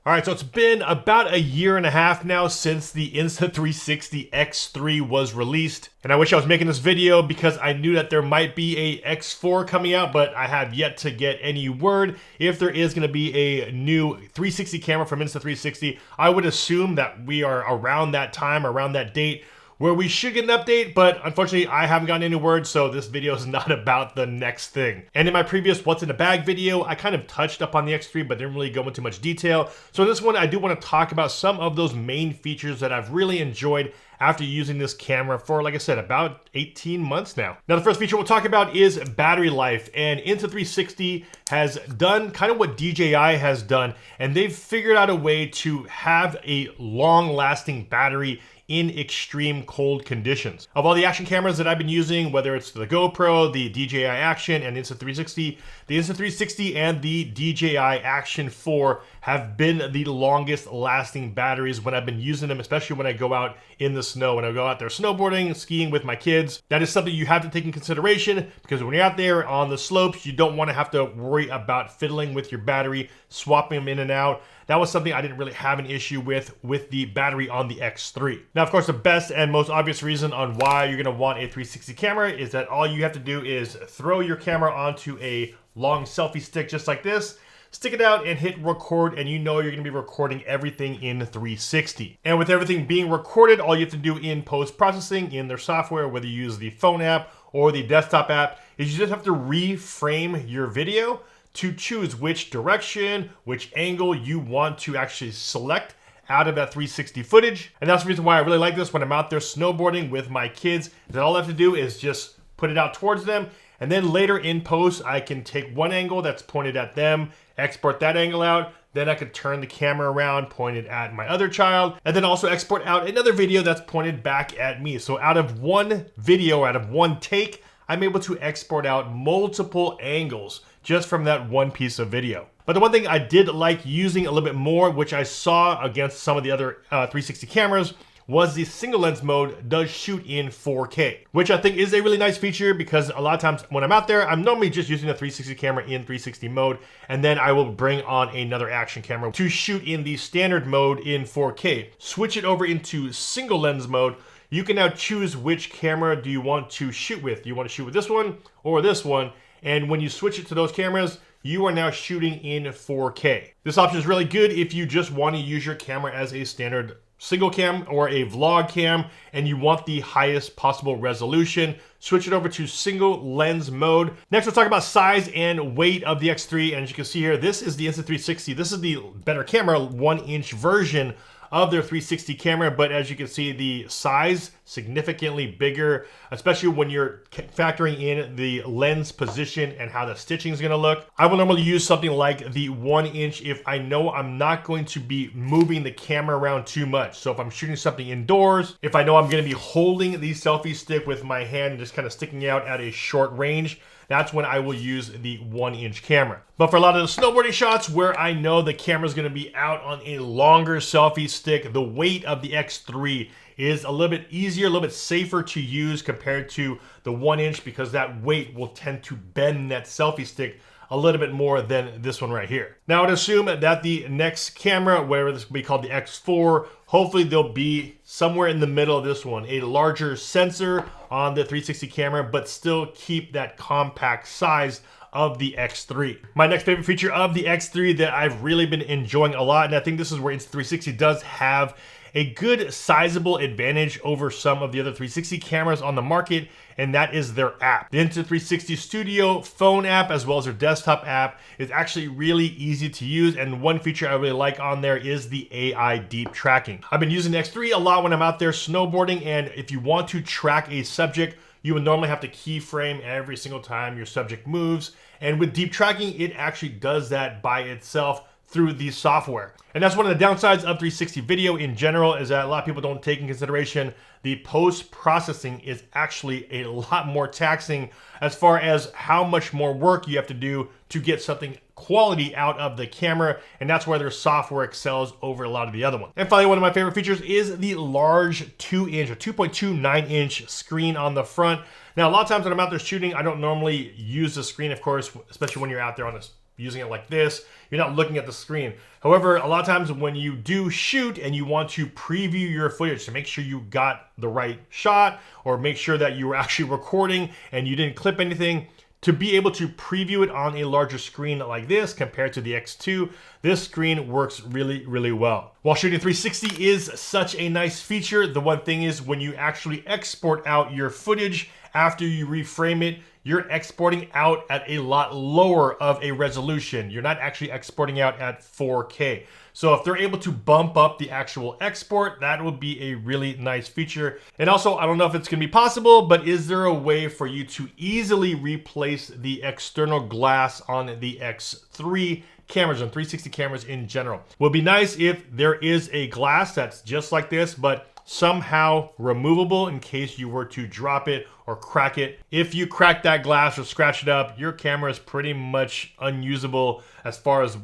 All right, so it's been about a year and a half now since the Insta360 X3 was released. And I wish I was making this video because I knew that there might be a X4 coming out, but I have yet to get any word if there is going to be a new 360 camera from Insta360. I would assume that we are around that time, around that date, where we should get an update, but unfortunately I haven't gotten any word, so this video is not about the next thing. And in my previous What's in the Bag video, I kind of touched up on the X3, but didn't really go into much detail. So in this one, I do want to talk about some of those main features that I've really enjoyed after using this camera for, like I said, about 18 months now. Now, the first feature we'll talk about is battery life, and Insta360 has done kind of what DJI has done, and they've figured out a way to have a long-lasting battery in extreme cold conditions. Of all the action cameras that I've been using, whether it's the GoPro, the DJI Action, and Insta360, the Insta360 and the DJI Action 4 have been the longest lasting batteries when I've been using them, especially when I go out in the snow, when I go out there snowboarding, skiing with my kids. That is something you have to take in consideration, because when you're out there on the slopes, you don't want to have to worry about fiddling with your battery, swapping them in and out. That was something I didn't really have an issue with the battery on the X3. Now, of course, the best and most obvious reason on why you're gonna want a 360 camera is that all you have to do is throw your camera onto a long selfie stick just like this, stick it out and hit record, and you know you're gonna be recording everything in 360. And with everything being recorded, all you have to do in post-processing in their software, whether you use the phone app or the desktop app, is you just have to reframe your video to choose which direction, which angle you want to actually select out of that 360 footage. And that's the reason why I really like this when I'm out there snowboarding with my kids, is that all I have to do is just put it out towards them, and then later in post, I can take one angle that's pointed at them, export that angle out, then I could turn the camera around, point it at my other child, and then also export out another video that's pointed back at me. So out of one video, out of one take, I'm able to export out multiple angles just from that one piece of video. But the one thing I did like using a little bit more, which I saw against some of the other 360 cameras, was the single lens mode does shoot in 4K, which I think is a really nice feature, because a lot of times when I'm out there, I'm normally just using a 360 camera in 360 mode, and then I will bring on another action camera to shoot in the standard mode in 4K. Switch it over into single lens mode. You can now choose which camera do you want to shoot with. Do you want to shoot with this one or this one? And when you switch it to those cameras, you are now shooting in 4K. This option is really good if you just want to use your camera as a standard single cam or a vlog cam and you want the highest possible resolution. Switch it over to single lens mode. Next, let's talk about size and weight of the X3. And as you can see here, this is the Insta360. This is the better camera, 1-inch version of their 360 camera, but as you can see, the size significantly bigger, especially when you're factoring in the lens position and how the stitching is going to look. I will normally use something like the 1-inch if I know I'm not going to be moving the camera around too much. So if I'm shooting something indoors, if I know I'm going to be holding the selfie stick with my hand and just kind of sticking out at a short range, that's when I will use the 1-inch camera. But for a lot of the snowboarding shots where I know the camera is going to be out on a longer selfie stick, the weight of the X3 is a little bit easier, a little bit safer to use compared to the 1-inch, because that weight will tend to bend that selfie stick a little bit more than this one right here. Now, I would assume that the next camera, whatever this will be called, the X4, hopefully they'll be somewhere in the middle of this one. A larger sensor on the 360 camera, but still keep that compact size of the X3. My next favorite feature of the X3 that I've really been enjoying a lot, and I think this is where Insta360 does have a good sizable advantage over some of the other 360 cameras on the market, and that is their app. The Insta360 Studio phone app, as well as their desktop app, is actually really easy to use, and one feature I really like on there is the AI deep tracking. I've been using the X3 a lot when I'm out there snowboarding, and if you want to track a subject, you would normally have to keyframe every single time your subject moves, and with deep tracking, it actually does that by itself through the software. And that's one of the downsides of 360 video in general, is that a lot of people don't take in consideration the post-processing is actually a lot more taxing as far as how much more work you have to do to get something quality out of the camera, and that's where their software excels over a lot of the other ones. And finally, one of my favorite features is the large 2-inch or 2.29-inch screen on the front. Now, a lot of times when I'm out there shooting, I don't normally use the screen, of course, especially when you're out there on using it like this. You're not looking at the screen. However, a lot of times when you do shoot and you want to preview your footage to make sure you got the right shot or make sure that you were actually recording and you didn't clip anything, to be able to preview it on a larger screen like this compared to the X2, this screen works really, really well. While shooting 360 is such a nice feature, the one thing is when you actually export out your footage after you reframe it, you're exporting out at a lot lower of a resolution. You're not actually exporting out at 4K. So if they're able to bump up the actual export, that would be a really nice feature. And also, I don't know if it's gonna be possible, but is there a way for you to easily replace the external glass on the X3 cameras and 360 cameras in general? Would be nice if there is a glass that's just like this, but somehow removable in case you were to drop it or crack it. If you crack that glass or scratch it up, your camera is pretty much unusable as far as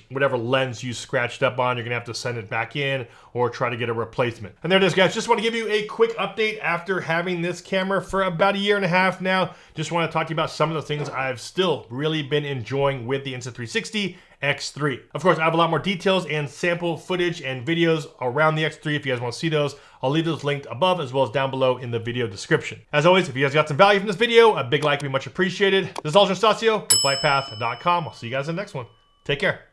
whatever lens you scratched up on. You're gonna have to send it back in or try to get a replacement. And there it is, guys. Just want to give you a quick update after having this camera for about a year and a half now. Just want to talk to you about some of the things I've still really been enjoying with the Insta360 X3. Of course, I have a lot more details and sample footage and videos around the X3 if you guys want to see those. I'll leave those linked above as well as down below in the video description. As always, if you guys got some value from this video, a big like would be much appreciated. This is Aljon Stasio with FlytPath.com. I'll see you guys in the next one. Take care.